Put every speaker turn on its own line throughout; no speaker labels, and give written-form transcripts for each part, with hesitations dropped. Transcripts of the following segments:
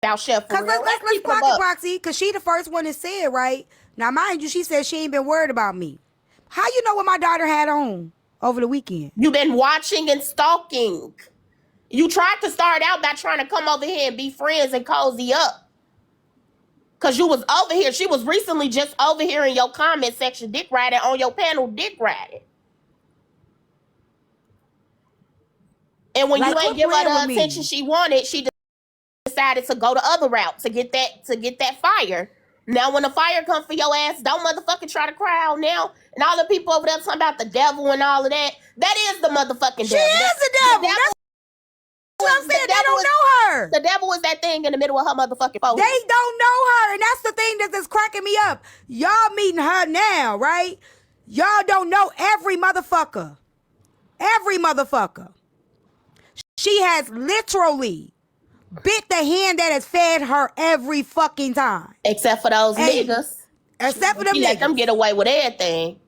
about Chef for
Cause
real.
let's clock it, Proxy. Cause she the first one to say it, right? Now, mind you, she said she ain't been worried about me. How you know what my daughter had on over the weekend?
You've been watching and stalking. You tried to start out by trying to come over here and be friends and cozy up. Cause you was over here. She was recently just over here in your comment section dick riding on your panel dick riding. And when
Like,
you ain't
quit
give her
playing with
the attention
me.
she wanted, she decided to go the other route to get that fire. Now when the fire comes for your ass, don't motherfucking try to cry out now. And all the people over there talking about the devil and all of that. That is the motherfucking
She
devil.
is the devil. That's what I'm saying. They don't know her.
The devil is that thing in the middle of her motherfucking forehead.
They don't know her, and that's the thing that's cracking me up. Y'all meeting her now, right? Y'all don't know every motherfucker. Every motherfucker. She has literally bit the hand that has fed her every fucking time.
Except for those niggas.
Except for them
She
niggas.
let them get away with everything.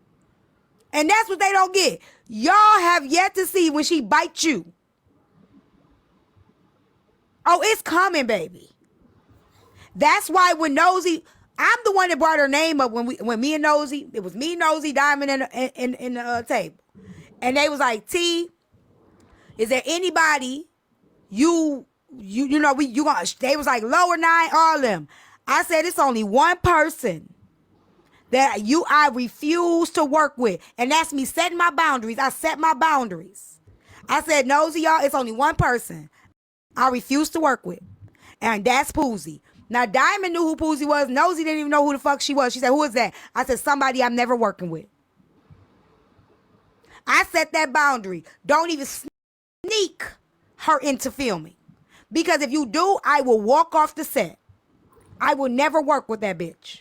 And that's what they don't get. Y'all have yet to see when she bites you. Oh, it's coming, baby. That's why when Nosy, I'm the one that brought her name up when me and Nosy, it was me, Nosy, Diamond in the table. And they was like, T, is there anybody they was like lower 9, all of them. I said it's only one person that I refuse to work with. And that's me setting my boundaries. I set my boundaries. I said, Nosy, y'all, it's only one person I refuse to work with. And that's Poozy. Now, Diamond knew who Poozy was. Nosy didn't even know who the fuck she was. She said, who is that? I said, somebody I'm never working with. I set that boundary. Don't even sneak her into filming. Because if you do, I will walk off the set. I will never work with that bitch.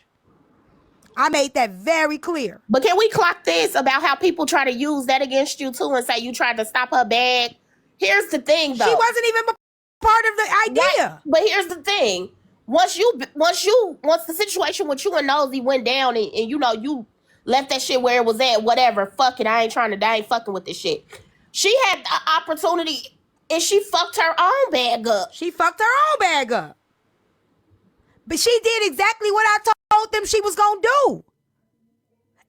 I made that very clear.
But can we clock this about how people try to use that against you too and say you tried to stop her bag? Here's the thing, though.
She wasn't even part of the idea.
Right. But here's the thing. Once the situation with you and Nosy went down and you left that shit where it was at, whatever, fuck it, I ain't fucking with this shit. She had the opportunity and she fucked her own bag up.
She fucked her own bag up. But she did exactly what I told them she was going to do.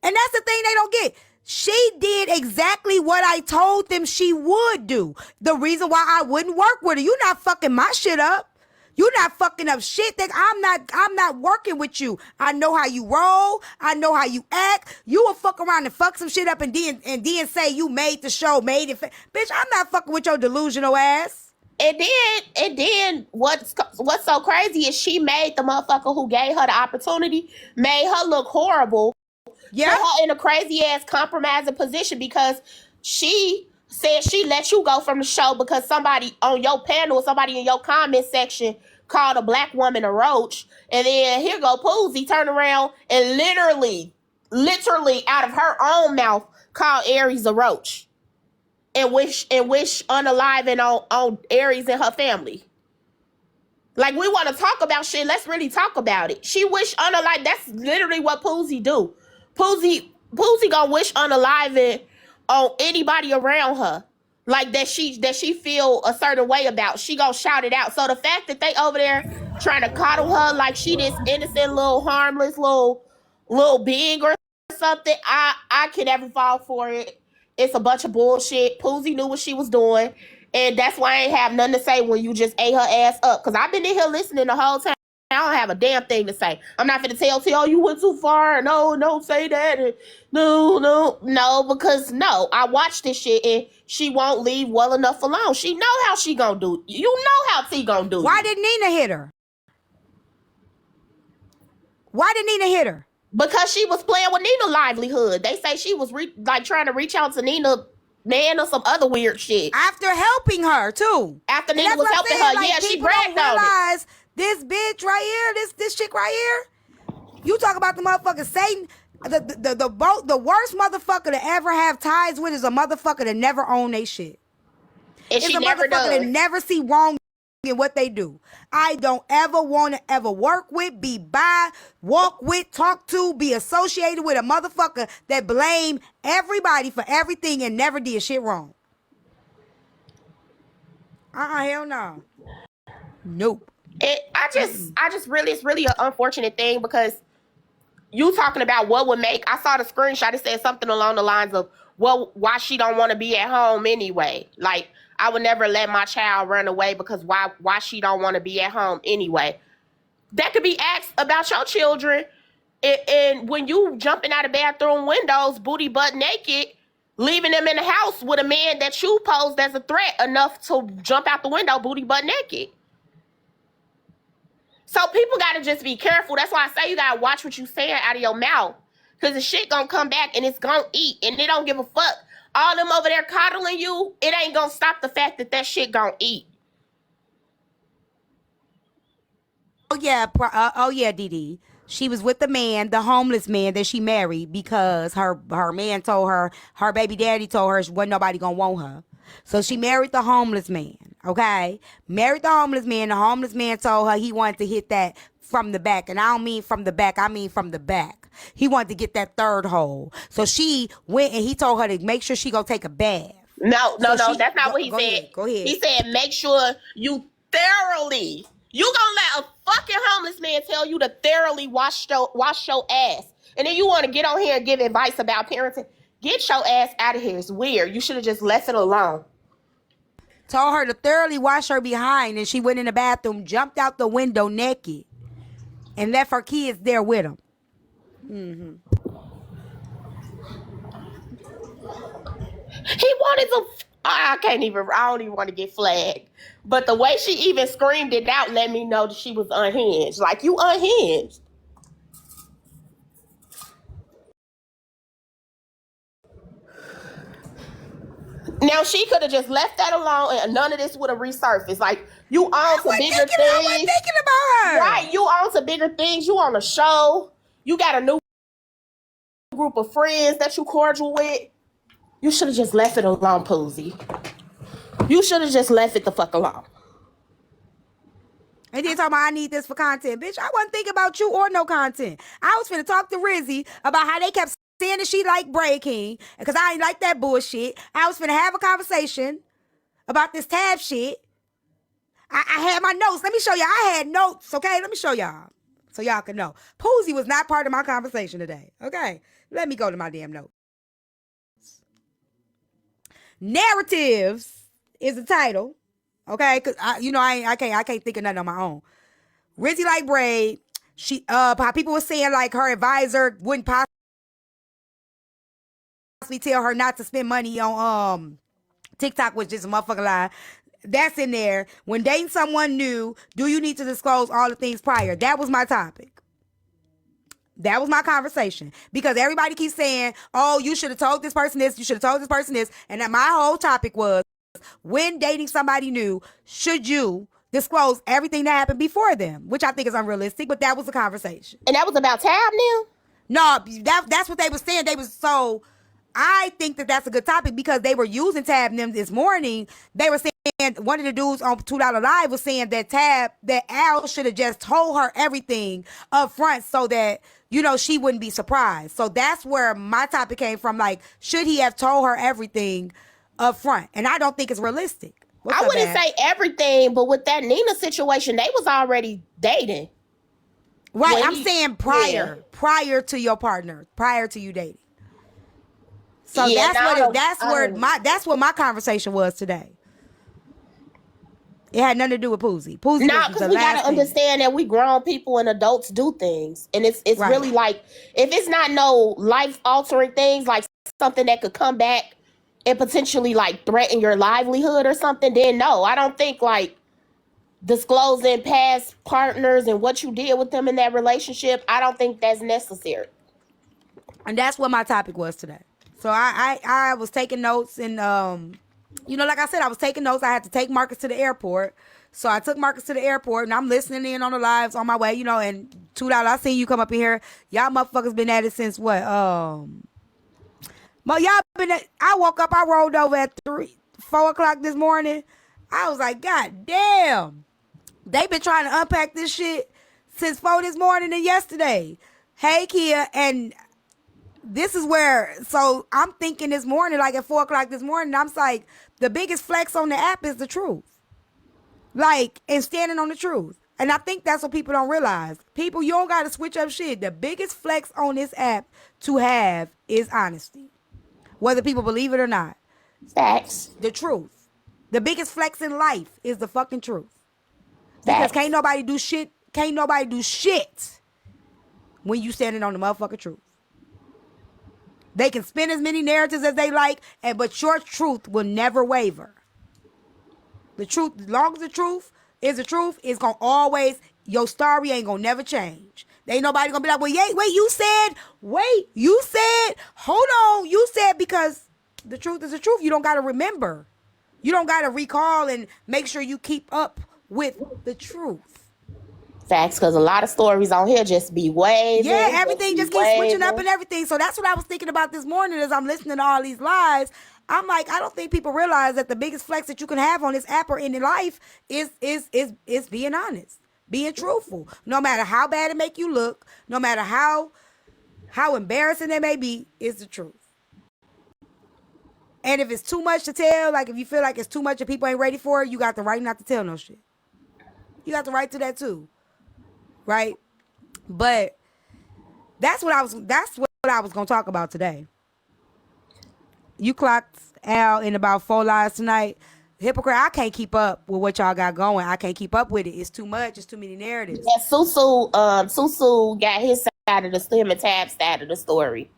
And that's the thing they don't get. She did exactly what I told them she would do. The reason why I wouldn't work with her. You're not fucking my shit up. You're not fucking up shit. I'm not working with you. I know how you roll. I know how you act. You will fuck around and fuck some shit up and then say you made the show, made it. Bitch, I'm not fucking with your delusional ass.
And then what's so crazy is she made the motherfucker who gave her the opportunity, made her look horrible. Yeah. Put her in a crazy ass compromising position because she said she let you go from the show because somebody on your panel, somebody in your comment section called a black woman a roach. And then here go Poozy turn around and literally out of her own mouth called Aries a roach. And wish unaliving on Aries and her family. Like, we want to talk about shit. Let's really talk about it. She wish unalive. That's literally what Poozy do. Poozy gonna wish unaliving on anybody around her. Like that she feel a certain way about. She gonna shout it out. So the fact that they over there trying to coddle her like she this innocent little harmless little being or something, I can never fall for it. It's a bunch of bullshit. Poozy knew what she was doing. And that's why I ain't have nothing to say when you just ate her ass up. Because I've been in here listening the whole time. I don't have a damn thing to say. I'm not finna tell T, oh, you went too far. No, don't say that. No, because no. I watched this shit and she won't leave well enough alone. She know how she gonna do. You know how T gonna do.
Why did Nina hit her? Why did Nina hit her?
Because she was playing with Nina's livelihood. They say she was trying to reach out to Nina, man, or some other weird shit.
After helping her too.
After Nina was helping her, like, yeah, she bragged on it.
This bitch right here, this chick right here. You talk about the motherfucker Satan. The worst motherfucker to ever have ties with is a motherfucker that never own they shit.
And
it's
she
a
never
motherfucker
does.
that never see wrong in what they do. I don't ever want to ever work with, be by, walk with, talk to, be associated with a motherfucker that blame everybody for everything and never did shit wrong. Hell no. Nope.
I just really, it's really an unfortunate thing because you talking about what would make. I saw the screenshot. It said something along the lines of, well, why she don't want to be at home anyway. Like, I would never let my child run away because why she don't want to be at home anyway. That could be asked about your children. And when you jumping out of bathroom windows, booty butt naked, leaving them in the house with a man that you posed as a threat enough to jump out the window booty butt naked. So people got to just be careful. That's why I say you got to watch what you saying out of your mouth. Because the shit going to come back and it's going to eat. And they don't give a fuck. All them over there coddling you, it ain't going to stop the fact that that shit going to eat.
Oh yeah, Dee. She was with the man, the homeless man that she married, because her man told her, her baby daddy told her wasn't nobody gonna want her. So she married the homeless man, okay? Married the homeless man. The homeless man told her he wanted to hit that from the back. And I don't mean from the back, I mean from the back. He wanted to get that third hole. So she went and he told her to make sure she go take a bath.
No, that's not what he said.
Go ahead.
He said make sure you thoroughly. You gonna let a fucking homeless man tell you to thoroughly wash your ass. And then you want to get on here and give advice about parenting. Get your ass out of here. It's weird. You should have just left it alone.
Told her to thoroughly wash her behind, and she went in the bathroom, jumped out the window naked, and left her kids there with him. Mm-hmm.
He wanted to... I don't even want to get flagged. But the way she even screamed it out let me know that she was unhinged. Like, you unhinged. Now, she could have just left that alone and none of this would have resurfaced. Like, you on some bigger things.
I wasn't thinking about her.
Right, you on some bigger things. You on a show. You got a new group of friends that you cordial with. You should have just left it alone, Poozie. You should have just left it the fuck alone.
And then talking about I need this for content. Bitch, I wasn't thinking about you or no content. I was finna talk to Rizzy about how they kept saying that she liked Bray King, because I ain't like that bullshit. I was finna have a conversation about this tab shit. I had my notes. Let me show y'all. I had notes, okay? Let me show y'all so y'all can know. Poozie was not part of my conversation today, okay? Let me go to my damn notes. Narratives is the title, okay? Cause I can't think of nothing on my own. Rizzy like Braid. She people were saying like her advisor wouldn't possibly tell her not to spend money on TikTok, which is a motherfucking lie. That's in there. When dating someone new, do you need to disclose all the things prior? That was my topic. That was my conversation, because everybody keeps saying, oh, you should have told this person this, you should have told this person this. And that my whole topic was, when dating somebody new, should you disclose everything that happened before them? Which I think is unrealistic, but that was the conversation.
And that was about Tab now?
No, that's what they were saying. So I think that that's a good topic, because they were using Tab and them this morning. They were saying, one of the dudes on $2 Live was saying that Al should have just told her everything up front so that, she wouldn't be surprised. So that's where my topic came from. Like, should he have told her everything up front? And I don't think it's realistic.
I wouldn't say everything, but with that Nina situation, they was already dating.
Right, I'm saying prior to your partner, prior to you dating. So that's what my conversation was today. It had nothing to do with Poozie.
No, because we gotta understand that we grown people and adults do things, and it's right. Really like, if it's not no life altering things, like something that could come back and potentially like threaten your livelihood or something, then no, I don't think like disclosing past partners and what you did with them in that relationship, I don't think that's necessary.
And that's what my topic was today. So I was taking notes, and like I said, I was taking notes. I had to take Marcus to the airport. So I took Marcus to the airport, and I'm listening in on the lives on my way, and $2, I seen you come up in here. Y'all motherfuckers been at it since what? I woke up, I rolled over at 4 o'clock this morning. I was like, God damn. They been trying to unpack this shit since 4 this morning and yesterday. Hey, Kia, and this is where, so I'm thinking this morning, like at 4 o'clock this morning, I'm like, the biggest flex on the app is the truth. Like, and standing on the truth. And I think that's what people don't realize. People, you don't got to switch up shit. The biggest flex on this app to have is honesty. Whether people believe it or not.
Facts.
The truth. The biggest flex in life is the fucking truth. Because
Facts.
can't nobody do shit when you standing on the motherfucking truth. They can spin as many narratives as they like, but your truth will never waver. The truth, as long as the truth is the truth, it's going to always, your story ain't going to never change. There ain't nobody going to be like, well, you said, hold on, you said, because the truth is the truth. You don't got to remember. You don't got to recall and make sure you keep up with the truth.
Facts, because a lot of stories on here just be waving.
Yeah, everything just keeps switching up and everything. So that's what I was thinking about this morning as I'm listening to all these lies. I'm like, I don't think people realize that the biggest flex that you can have on this app or in your life is being honest, being truthful. No matter how bad it make you look, no matter how embarrassing it may be, it's the truth. And if it's too much to tell, like if you feel like it's too much and people ain't ready for it, you got the right not to tell no shit. You got the right to that too. Right? But that's what I was gonna talk about today. You clocked Al in about 4 lies tonight. Hypocrite, I can't keep up with what y'all got going. I can't keep up with it. It's too much. It's too many narratives.
Yeah, Susu got his side of him and Tab's side of the story.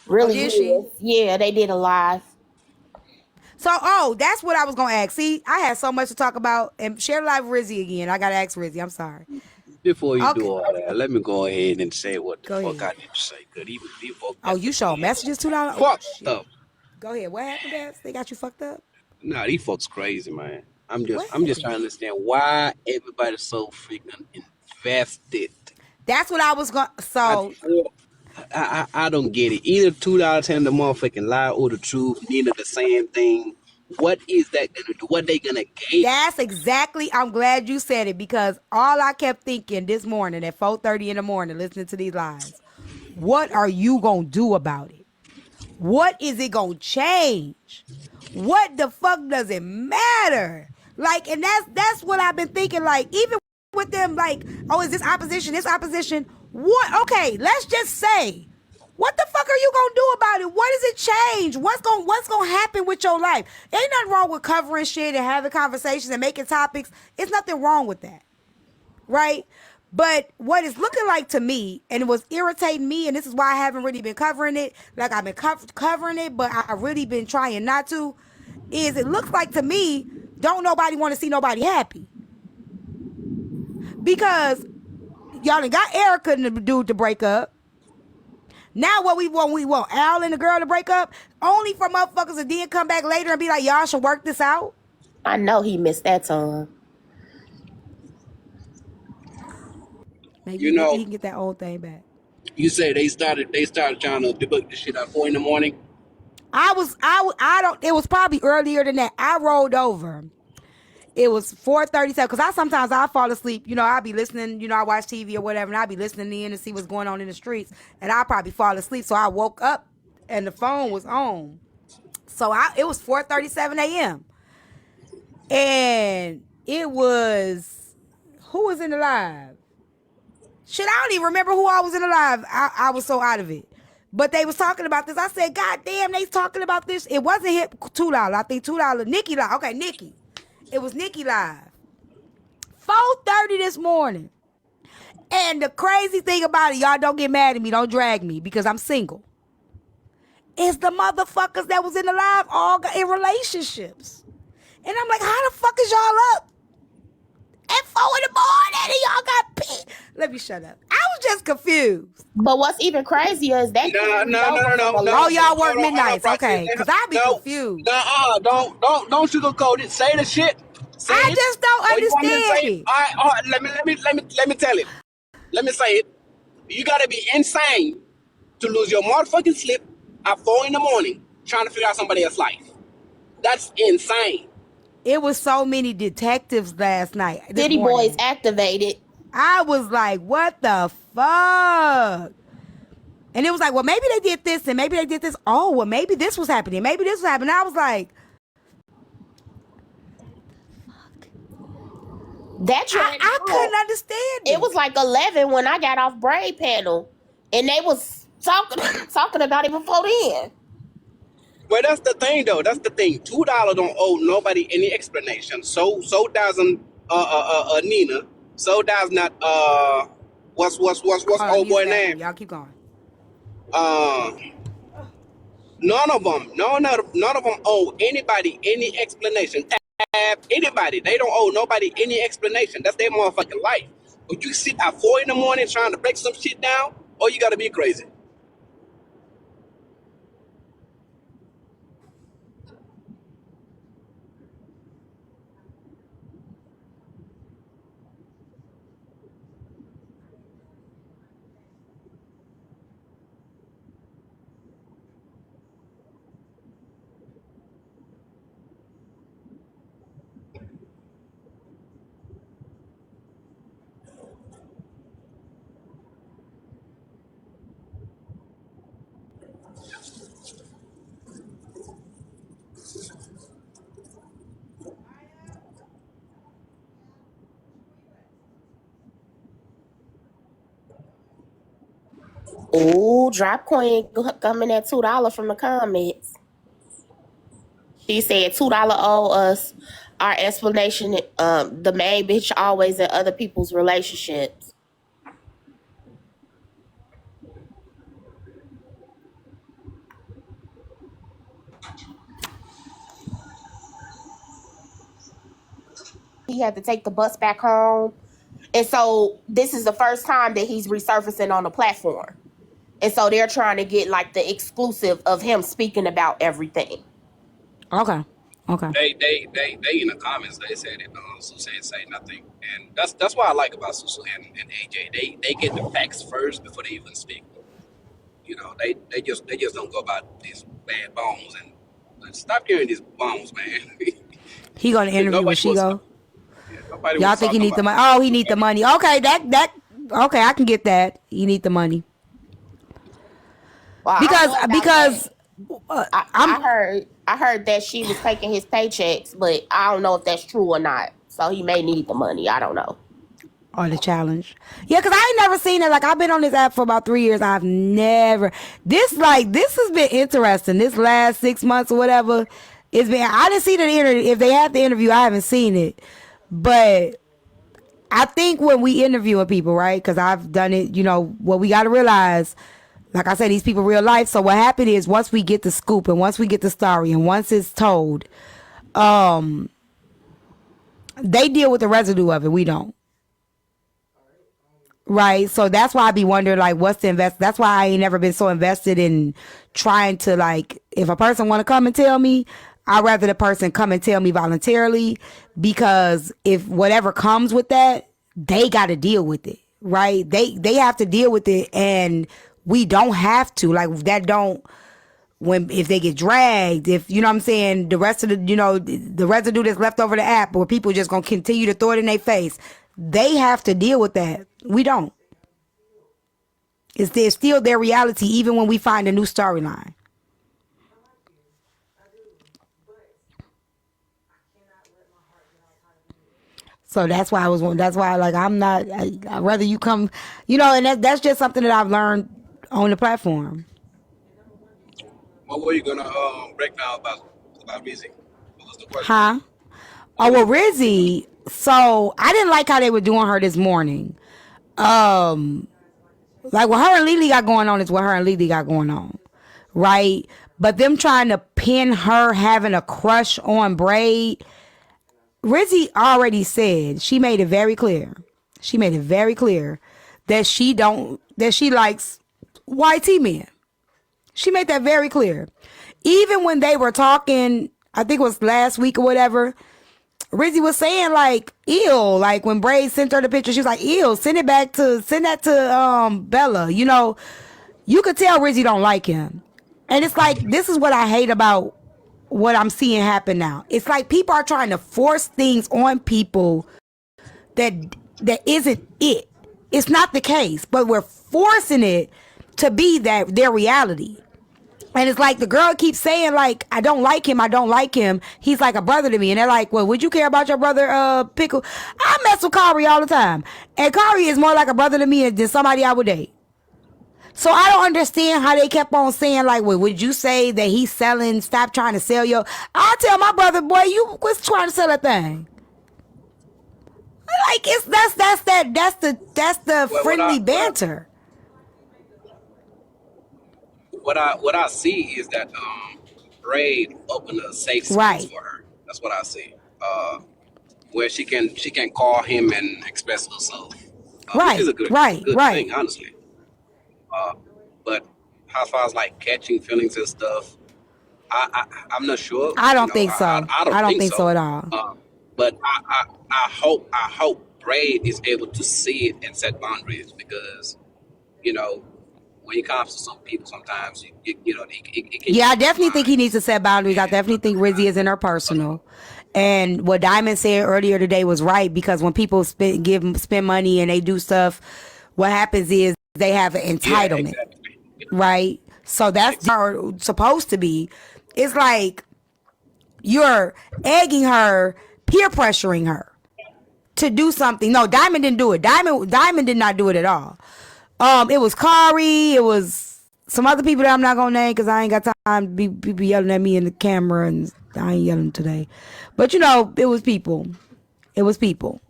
Really?
Did she?
Yeah, they did a live.
So, that's what I was gonna ask. See, I had so much to talk about. And share live Rizzy again. I gotta ask Rizzy. I'm sorry.
Before you do all that, let me go ahead and say what the fuck I need to say. Good, even people.
Oh, you showed messages too loud?
Fucked up.
Go ahead. What happened, Babs? They got you fucked up?
Nah, these folks crazy, man. I'm just trying to understand why everybody's so freaking invested.
That's what I was going. So
I don't get it. Either $2 telling the motherfucking lie or the truth, neither the same thing. What is that gonna do? What they gonna gain?
That's exactly. I'm glad you said it, because all I kept thinking this morning at 4:30 in the morning, listening to these lies. What are you gonna do about it? What is it gonna change? What the fuck does it matter? Like, and that's what I've been thinking. Like, even with them, like, oh, is this opposition? This opposition? What? Okay, let's just say, what the fuck are you gonna do about it? What does it change? What's gonna happen with your life? Ain't nothing wrong with covering shit and having conversations and making topics. It's nothing wrong with that, right? But what it's looking like to me, and it was irritating me, and this is why I haven't really been covering it. Like, I've been covering it, but I really been trying not to. Is it looks like to me, don't nobody want to see nobody happy, because y'all done got Erica and the dude to break up. Now what we want Al and the girl to break up, only for motherfuckers to then come back later and be like, y'all should work this out.
I know he missed that time.
Maybe he can get that old thing back.
You say they started trying to debug this shit at 4 in the morning.
It was probably earlier than that. I rolled over. It was 4:37, because sometimes I fall asleep. You know, I'll be listening, you know, I watch TV or whatever, and I'll be listening in to see what's going on in the streets, and I'll probably fall asleep. So I woke up and the phone was on. So it was 4:37 a.m. And it was, who was in the live? Shit, I don't even remember who I was in the live. I was so out of it. But they was talking about this. I said, God damn, they talking about this. It wasn't hit $2. I think $2. Nikki live. Okay, Nikki. It was Nikki live. 4:30 this morning. And the crazy thing about it, y'all don't get mad at me, don't drag me, because I'm single, is the motherfuckers that was in the live all got in relationships. And I'm like, how the fuck is y'all up at 4 in the morning and y'all got pee? Let me shut up. I was just confused.
But what's even crazier is that
No.
Oh, y'all work midnights. Okay. Because I be confused.
Don't sugarcoat it. Say the shit. Say
I
it.
just don't understand it.
All right, let me tell it. Let me say it. You gotta be insane to lose your motherfucking sleep at 4 in the morning trying to figure out somebody else's life. That's insane.
It was so many detectives last night.
City Boys activated.
I was like, what the fuck? And it was like, well, maybe they did this and maybe they did this. Oh, well, maybe this was happening. Maybe this was happening. I was like,
That
I couldn't understand
it was like 11 when I got off Braid Panel, and they was talking about it before then.
Well, that's the thing, though. That's the thing. $2 don't owe nobody any explanation. So doesn't Nina. So does not what's old boy name?
Y'all keep going.
None of them owe anybody any explanation. Anybody, they don't owe nobody any explanation. That's their motherfucking life. But you sit at 4 in the morning trying to break some shit down, or you gotta be crazy.
Ooh, Drop Queen coming at $2 from the comments. She said $2 owe us our explanation. The main bitch always in other people's relationships. He had to take the bus back home. And so this is the first time that he's resurfacing on the platform. And so they're trying to get like the exclusive of him speaking about everything.
Okay.
They in the comments they said it. Susu ain't say nothing, and that's what I like about Susu and AJ. They get the facts first before they even speak. You know, they just don't go about these bad bones and stop hearing these bones, man.
He gonna interview with Shigo.
Yeah,
y'all think he need the money? Oh, he need the money. Okay, that okay, I can get that. He need the money.
Well,
because
I heard that she was taking his paychecks, but I don't know if that's true or not. So he may need the money. I don't know.
Or the challenge. Yeah, because I ain't never seen it. Like, I've been on this app for about 3 years. I've never. This has been interesting. This last 6 months or whatever. It's been. I didn't see the interview. If they had the interview, I haven't seen it. But I think when we interviewing people, right? Because I've done it, what we got to realize. Like I said, these people real life. So what happened is once we get the scoop and once we get the story and once it's told, they deal with the residue of it. We don't. Right. So that's why I be wondering, like, what's the invest? That's why I ain't never been so invested in trying to, like, if a person want to come and tell me, I'd rather the person come and tell me voluntarily, because if whatever comes with that, they got to deal with it. Right. They have to deal with it, and we don't have to, like, that don't, if they get dragged, if, you know what I'm saying, the rest of the, the residue that's left over the app, where people just going to continue to throw it in their face, they have to deal with that. We don't. It's still their reality, even when we find a new storyline. So that's why like, I'm not, I'd rather you come, and that's just something that I've learned on the platform.
What were you gonna break down about Rizzy? What was the question?
Huh? Oh, well, Rizzy. So I didn't like how they were doing her this morning. Like, what her and Lily got going on is what her and Lily got going on, right? But them trying to pin her having a crush on Braid. Rizzy already said, she made it very clear. She made it very clear that she likes YT men. She made that very clear. Even when they were talking, I think it was last week or whatever, Rizzy was saying, like, ew, like when Braid sent her the picture, she was like, ew, send that to Bella. You could tell Rizzy don't like him. And it's like, this is what I hate about what I'm seeing happen now. It's like people are trying to force things on people that isn't it. It's not the case, but we're forcing it to be their reality. And it's like the girl keeps saying, like, I don't like him. I don't like him. He's like a brother to me. And they're like, well, would you care about your brother, Pickle? I mess with Kari all the time. And Kari is more like a brother to me than somebody I would date. So I don't understand how they kept on saying, like, well, would you say that he's selling, stop trying to sell your... I tell my brother, boy, you quit trying to sell that thing. Like, that's the friendly banter.
What I see is that Braid opened a safe space
Right.
for her. That's what I see. Where she can call him and express herself.
Right,
Which is a good
right.
thing, honestly. But as far as like catching feelings and stuff, I'm not sure.
I don't think so.
I don't think so
at all.
But I hope Braid is able to see it and set boundaries, because when it comes to some people, sometimes it can.
Yeah, I definitely think he needs to set boundaries. I definitely think Rizzy is in her personal. And what Diamond said earlier today was right, because when people spend money and they do stuff, what happens is they have an entitlement,
exactly.
right? So that's supposed to be. It's like you're egging her, peer pressuring her to do something. No, Diamond didn't do it. Diamond did not do it at all. It was Kari. It was some other people that I'm not gonna name because I ain't got time to be yelling at me in the camera, and I ain't yelling today. But it was people. It was people.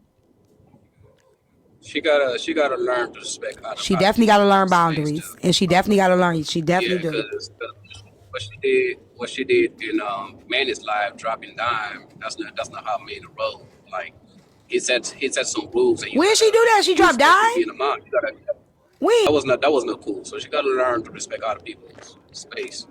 She gotta learn to respect other
She definitely got to learn boundaries,
too.
and she definitely got to learn. She definitely do.
Because what she did in Manny's live, dropping dime. That's not how men roll. Like he set some rules. And
When she do that, she dropped dime.
Being a mom,
When?
that was not cool. So she gotta learn to respect other people's space.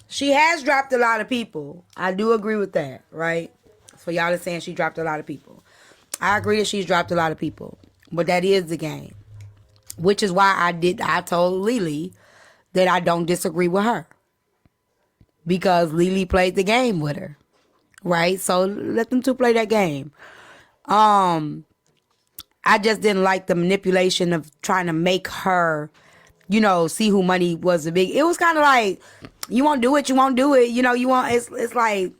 She has dropped a lot of people. I do agree with that, right? So y'all are saying she dropped a lot of people. I agree that she's dropped a lot of people. But that is the game. Which is why I told Lily that I don't disagree with her. Because Lily played the game with her. Right? So let them two play that game. I just didn't like the manipulation of trying to make her, see who money was the big. It was kind of like, you won't do it, you won't do it. You want, it's like,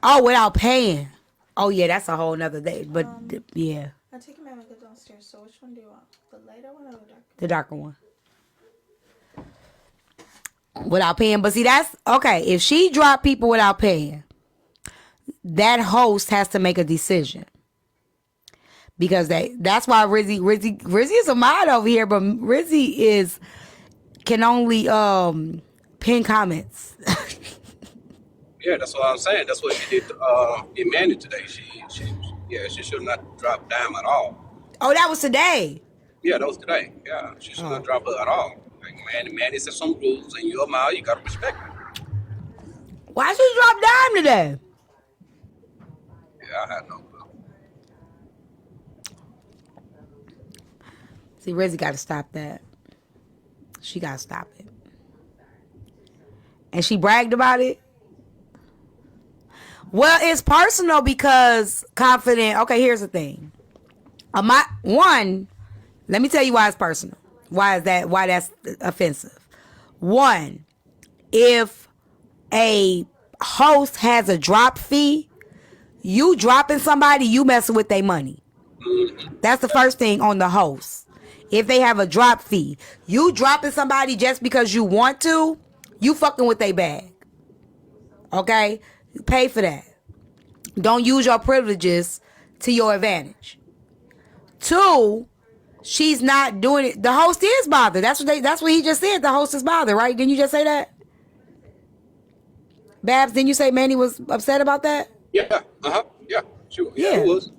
oh, without paying. Oh, yeah, that's a whole nother day. But, yeah.
I'm taking my makeup downstairs, so which one do you want? The lighter one or the darker?
The darker one. Without paying. But see, that's, okay, if she dropped people without paying, that host has to make a decision. Because that's why Rizzy is a mod over here, but Rizzy can only pin comments.
Yeah, that's what I'm saying. That's what she did in Manny today. She should not drop dime at all.
Oh, that was today.
Yeah, that was today. Yeah, she should not drop her at all. Like, Manny said some rules, and your mouth, you gotta respect it.
Why she drop dime today?
Yeah, I had no clue.
See, Rizzy got to stop that. She got to stop it. And she bragged about it. Well, it's personal because confident. Okay, here's the thing. Let me tell you why it's personal. Why that's offensive. One, if a host has a drop fee, you dropping somebody, you messing with their money. That's the first thing on the host. If they have a drop fee, you dropping somebody just because you want to, you fucking with their bag. Okay? You pay for that. Don't use your privileges to your advantage. Two, she's not doing it. The host is bothered. That's what he just said. The host is bothered, right? Didn't you just say that? Babs, didn't you say Manny was upset about that?
Yeah, yeah, sure.
Yeah.
It was.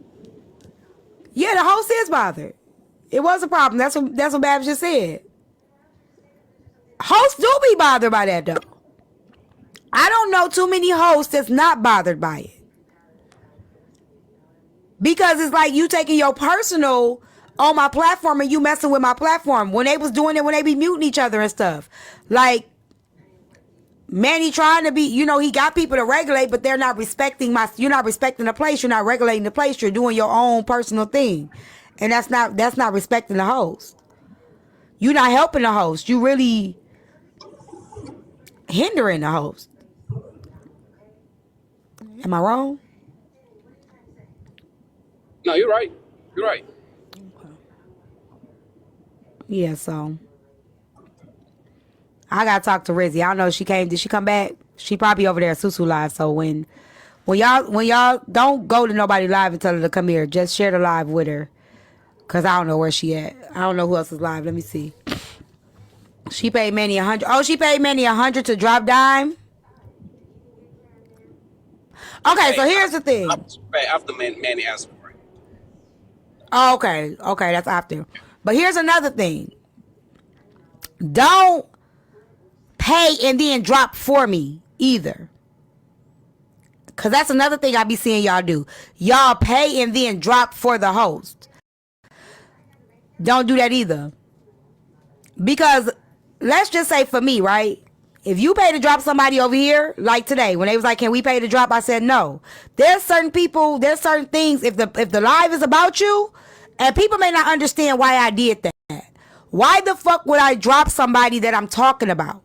Yeah, the host is bothered. It was a problem. That's what Babs just said. Hosts do be bothered by that, though. I don't know too many hosts that's not bothered by it. Because it's like you taking your personal on my platform and you messing with my platform. When they was doing it, when they be muting each other and stuff. Like, Manny trying to be, you know, he got people to regulate, but they're not respecting you're not respecting the place. You're not regulating the place. You're doing your own personal thing. And that's not respecting the host. You're not helping the host. You really hindering the host. Am I wrong?
No, you're right. You're right.
Yeah, so I gotta talk to Rizzy. I don't know if she came. Did she come back? She probably over there at Susu Live. So when y'all don't go to nobody live and tell her to come here. Just share the live with her. Cause I don't know where she at. I don't know who else is live. Let me see. She paid Manny 100. Oh, she paid Manny 100 to drop dime. Okay, so here's the thing.
After Manny asked for it.
Oh, okay, that's after. But here's another thing. Don't pay and then drop for me either. Cause that's another thing I be seeing y'all do. Y'all pay and then drop for the host. Don't do that either. Because let's just say for me, right? If you pay to drop somebody over here, like today, when they was like, can we pay to drop? I said no. There's certain people, there's certain things, if the live is about you, and people may not understand why I did that. Why the fuck would I drop somebody that I'm talking about?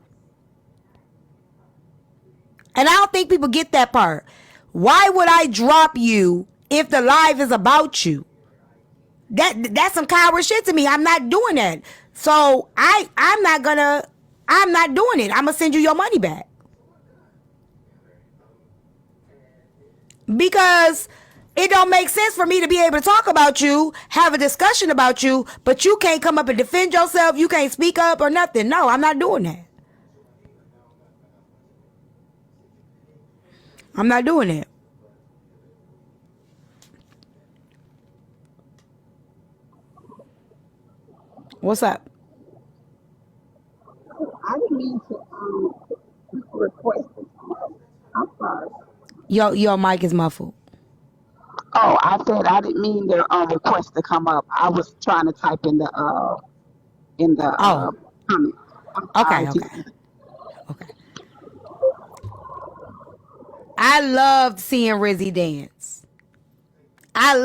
And I don't think people get that part. Why would I drop you if the live is about you? That's some coward shit to me. I'm not doing that. So I'm not doing it. I'm gonna send you your money back. Because it don't make sense for me to be able to talk about you, have a discussion about you, but you can't come up and defend yourself. You can't speak up or nothing. No, I'm not doing that. I'm not doing it. What's up?
I didn't mean to request it. I'm sorry.
Your mic is muffled.
Oh, I said I didn't mean the request to come up. I was trying to type in the
Oh.
comment.
Okay. I loved seeing Rizzy dance. I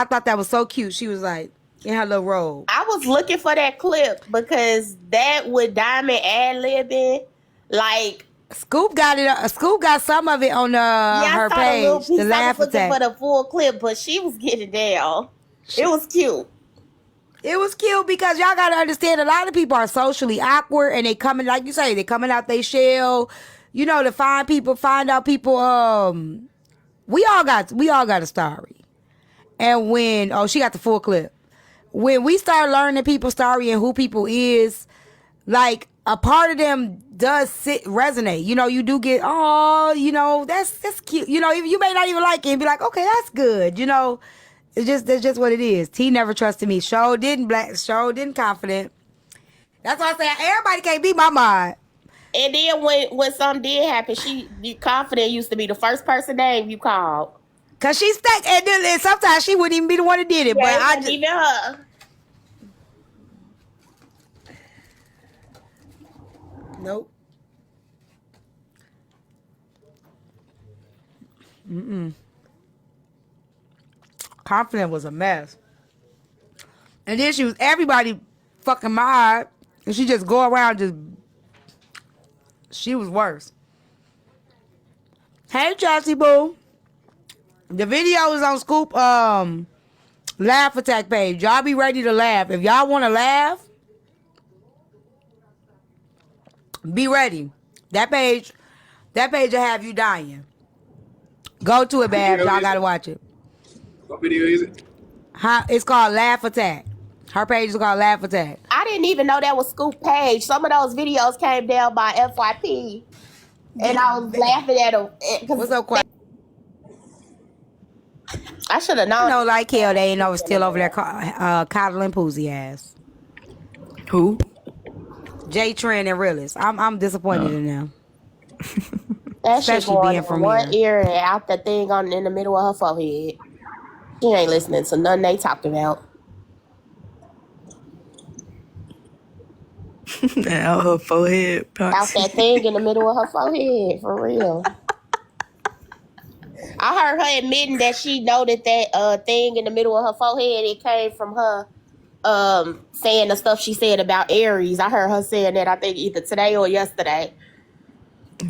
thought that was so cute. She was like in her little robe.
I was looking for that clip because that with Diamond ad-libbing, like
Scoop got it. Scoop got some of it on her page. The laugh attack.
For the full clip, but she was getting down. It was cute.
It was cute because y'all gotta understand a lot of people are socially awkward and they coming, like you say, they coming out their shell, you know, to find out people. We all got a story. And when she got the full clip. When we start learning people's story and who people is, like a part of them does resonate. You know, you do get, you know, that's cute. You know, you may not even like it and be like, okay, that's good. You know, that's just what it is. T never trusted me. Show didn't confident. That's why I say everybody can't be my mind.
And then when something did happen, Confident used to be the first person name you called.
Cause she's stuck, and then sometimes she wouldn't even be the one that did it.
Yeah,
but I just
even her.
Nope. Confident was a mess. And then she was everybody fucking mad. And she just go around she was worse. Hey Chelsea Boo. The video is on Scoop Laugh Attack page. Y'all be ready to laugh. If y'all want to laugh, be ready. That page will have you dying. Go to it, Babs. Y'all gotta watch it.
What video is it?
It's called Laugh Attack. Her page is called Laugh Attack.
I didn't even know that was Scoop page. Some of those videos came down by FYP. And I was laughing at them.
What's up, Quack?
I should have known.
No, like hell, they ain't know still over there coddling Poozy ass.
Who?
J Trend and Realist. I'm disappointed in them.
That shit
Especially
going
being
in
from
one
here.
ear and out the thing on in the middle of her forehead. She ain't listening to nothing they talked about.
Out her forehead,
Out
Poxy.
that thing in the middle of her forehead, for real. I heard her admitting that she noted that thing in the middle of her forehead. It came from her saying the stuff she said about Aries. I heard her saying that, I think either today or yesterday.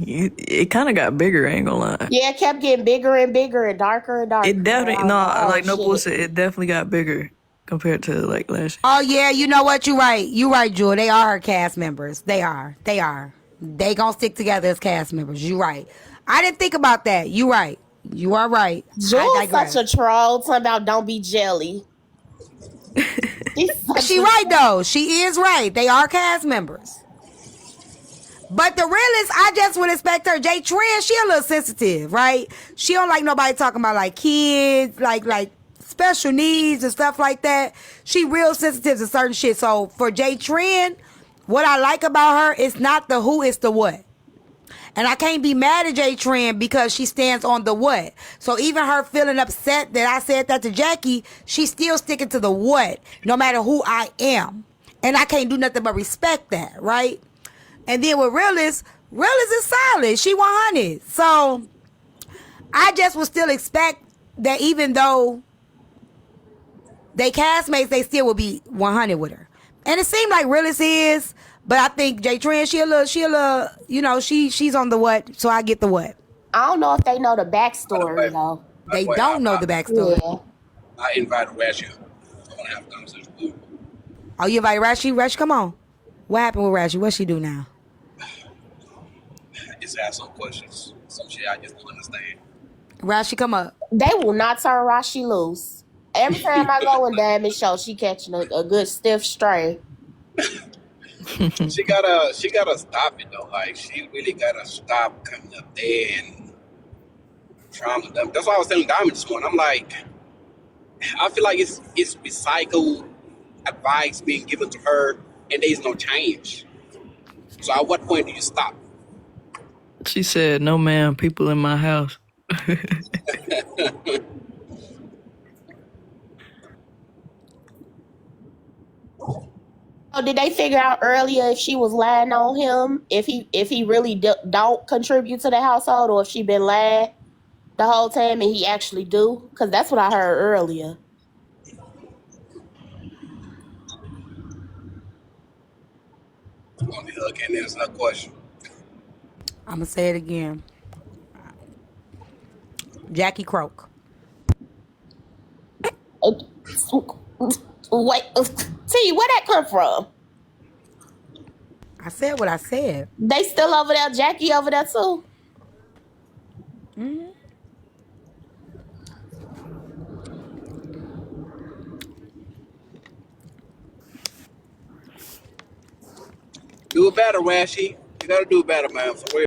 It kind of got bigger, I ain't gonna lie.
Yeah, it kept getting bigger and bigger and darker and darker.
It definitely,
I was
no,
like, oh
like no
shit.
bullshit, it definitely got bigger compared to like last year.
Oh yeah, you know what? You right. You right, Jewel. They are her cast members. They are. They are. They gonna stick together as cast members. You right. I didn't think about that. You right. You are right. I
Jules
digress.
such a troll, talking about don't be jelly.
She right though. She is right. They are cast members. But the realest, I just would expect her. Jay Trent, she a little sensitive, right? She don't like nobody talking about like kids, like special needs and stuff like that. She real sensitive to certain shit. So for Jay Trent, what I like about her is not the who, it's the what. And I can't be mad at Jay Trent because she stands on the what. So even her feeling upset that I said that to Jackie, she's still sticking to the what, no matter who I am. And I can't do nothing but respect that, right? And then with Realist is solid. She 100. So I just would still expect that even though they castmates, they still would be 100 with her. And it seemed like Realist is, but I think Jay Trent, she a little, you know, she's on the what, so I get the what.
I don't know if they know the backstory though.
They don't know the backstory.
Yeah.
I invited Rashi. I want to have a conversation with him.
Oh, you invite Rashi? Rashi, come on. What happened with Rashi? What she do now?
Just ask some questions. Some shit I just don't understand.
Rashi, come up.
They will not turn Rashi loose. Every time I go in Diamond Show, she catching a good stiff stray.
She gotta stop it though. Like she really gotta stop coming up there and trying to. That's why I was telling Diamond this morning. I'm like, I feel like it's recycled advice being given to her, and there's no change. So at what point do you stop?
She said, "No, ma'am, people in my house."
So did they figure out earlier if she was lying on him, if he really don't contribute to the household, or if she been lying the whole time and he actually do? Because that's what I heard earlier.
Only her can answer that question.
I'm going to say it again. Jackie Croak.
Wait, T, where that come from?
I said what I said.
They still over there, Jackie over there too?
Mm-hmm.
Do it better, Rashi. You gotta do better, man. For real.